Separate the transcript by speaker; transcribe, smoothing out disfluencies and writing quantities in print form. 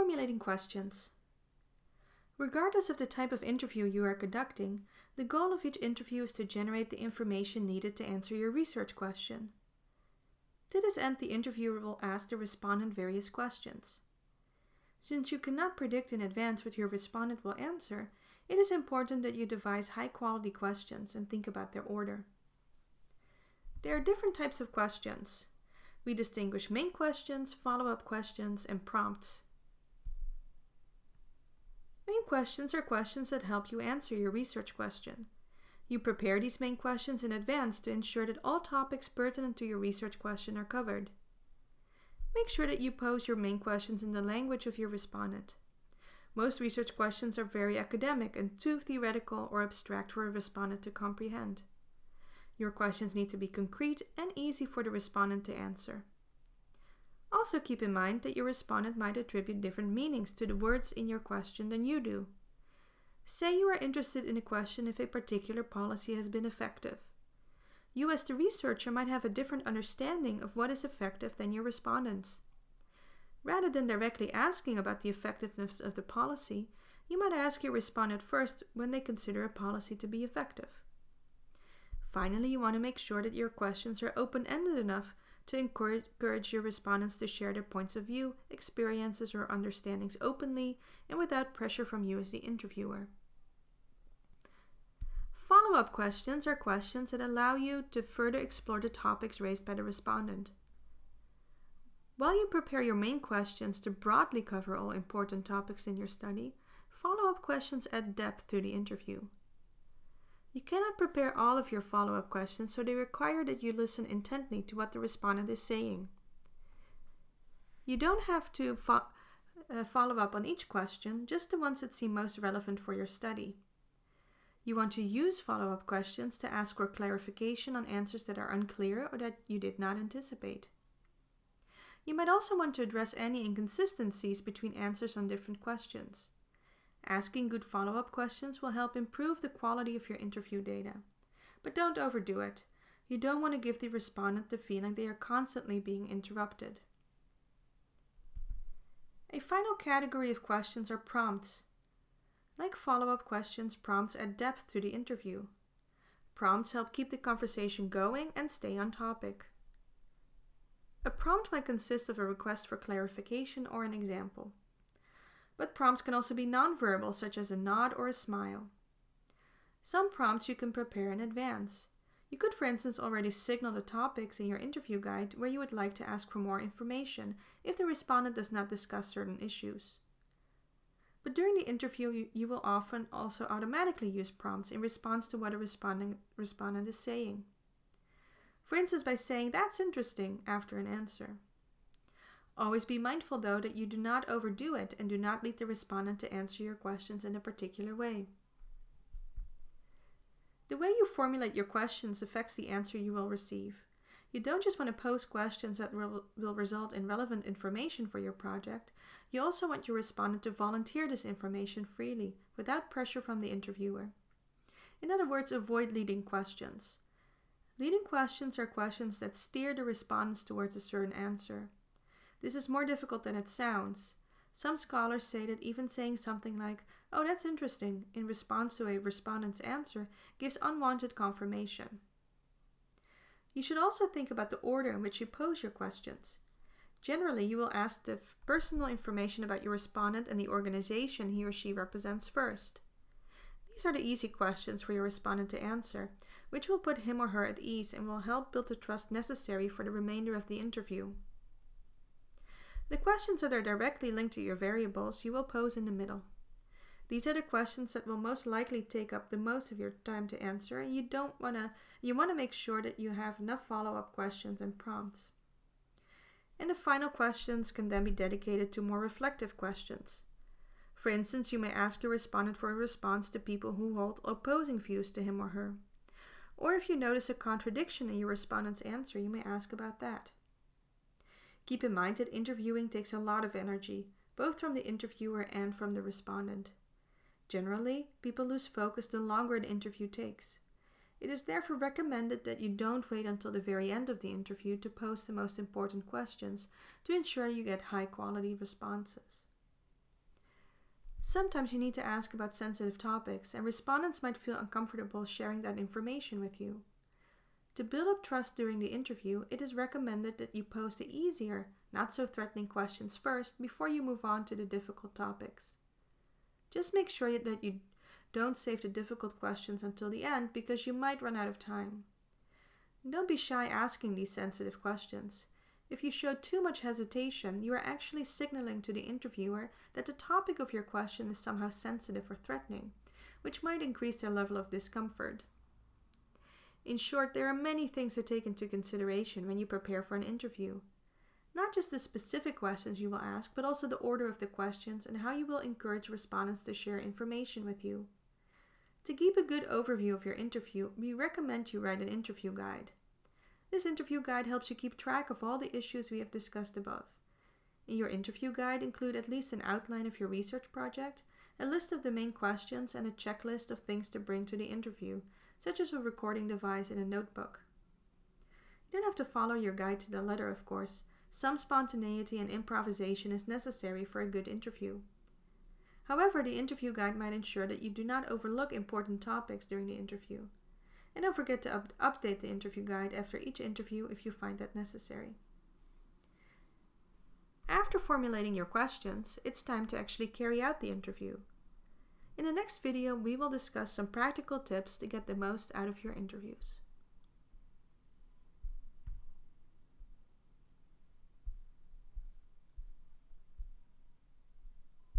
Speaker 1: Formulating questions. Regardless of the type of interview you are conducting, the goal of each interview is to generate the information needed to answer your research question. To this end, the interviewer will ask the respondent various questions. Since you cannot predict in advance what your respondent will answer, it is important that you devise high-quality questions and think about their order. There are different types of questions. We distinguish main questions, follow-up questions, and prompts. Main questions are questions that help you answer your research question. You prepare these main questions in advance to ensure that all topics pertinent to your research question are covered. Make sure that you pose your main questions in the language of your respondent. Most research questions are very academic and too theoretical or abstract for a respondent to comprehend. Your questions need to be concrete and easy for the respondent to answer. Also keep in mind that your respondent might attribute different meanings to the words in your question than you do. Say you are interested in a question if a particular policy has been effective. You as the researcher might have a different understanding of what is effective than your respondents. Rather than directly asking about the effectiveness of the policy, you might ask your respondent first when they consider a policy to be effective. Finally, you want to make sure that your questions are open-ended enough to encourage your respondents to share their points of view, experiences, or understandings openly and without pressure from you as the interviewer. Follow-up questions are questions that allow you to further explore the topics raised by the respondent. While you prepare your main questions to broadly cover all important topics in your study, follow-up questions add depth to the interview. You cannot prepare all of your follow-up questions, so they require that you listen intently to what the respondent is saying. You don't have to follow up on each question, just the ones that seem most relevant for your study. You want to use follow-up questions to ask for clarification on answers that are unclear or that you did not anticipate. You might also want to address any inconsistencies between answers on different questions. Asking good follow-up questions will help improve the quality of your interview data. But don't overdo it. You don't want to give the respondent the feeling they are constantly being interrupted. A final category of questions are prompts. Like follow-up questions, prompts add depth to the interview. Prompts help keep the conversation going and stay on topic. A prompt might consist of a request for clarification or an example. But prompts can also be nonverbal, such as a nod or a smile. Some prompts you can prepare in advance. You could, for instance, already signal the topics in your interview guide where you would like to ask for more information if the respondent does not discuss certain issues. But during the interview, you will often also automatically use prompts in response to what a respondent is saying. For instance, by saying, "That's interesting," after an answer. Always be mindful, though, that you do not overdo it and do not lead the respondent to answer your questions in a particular way. The way you formulate your questions affects the answer you will receive. You don't just want to pose questions that will result in relevant information for your project. You also want your respondent to volunteer this information freely, without pressure from the interviewer. In other words, avoid leading questions. Leading questions are questions that steer the respondents towards a certain answer. This is more difficult than it sounds. Some scholars say that even saying something like, "Oh, that's interesting," in response to a respondent's answer gives unwanted confirmation. You should also think about the order in which you pose your questions. Generally, you will ask the personal information about your respondent and the organization he or she represents first. These are the easy questions for your respondent to answer, which will put him or her at ease and will help build the trust necessary for the remainder of the interview. The questions that are directly linked to your variables you will pose in the middle. These are the questions that will most likely take up the most of your time to answer, and you want to make sure that you have enough follow-up questions and prompts. And the final questions can then be dedicated to more reflective questions. For instance, you may ask your respondent for a response to people who hold opposing views to him or her. Or if you notice a contradiction in your respondent's answer, you may ask about that. Keep in mind that interviewing takes a lot of energy, both from the interviewer and from the respondent. Generally, people lose focus the longer an interview takes. It is therefore recommended that you don't wait until the very end of the interview to pose the most important questions to ensure you get high-quality responses. Sometimes you need to ask about sensitive topics, and respondents might feel uncomfortable sharing that information with you. To build up trust during the interview, it is recommended that you pose the easier, not so threatening questions first before you move on to the difficult topics. Just make sure that you don't save the difficult questions until the end because you might run out of time. Don't be shy asking these sensitive questions. If you show too much hesitation, you are actually signaling to the interviewer that the topic of your question is somehow sensitive or threatening, which might increase their level of discomfort. In short, there are many things to take into consideration when you prepare for an interview. Not just the specific questions you will ask, but also the order of the questions and how you will encourage respondents to share information with you. To keep a good overview of your interview, we recommend you write an interview guide. This interview guide helps you keep track of all the issues we have discussed above. In your interview guide, include at least an outline of your research project, a list of the main questions, and a checklist of things to bring to the interview, such as a recording device and a notebook. You don't have to follow your guide to the letter, of course. Some spontaneity and improvisation is necessary for a good interview. However, the interview guide might ensure that you do not overlook important topics during the interview. And don't forget to update the interview guide after each interview if you find that necessary. After formulating your questions, it's time to actually carry out the interview. In the next video, we will discuss some practical tips to get the most out of your interviews.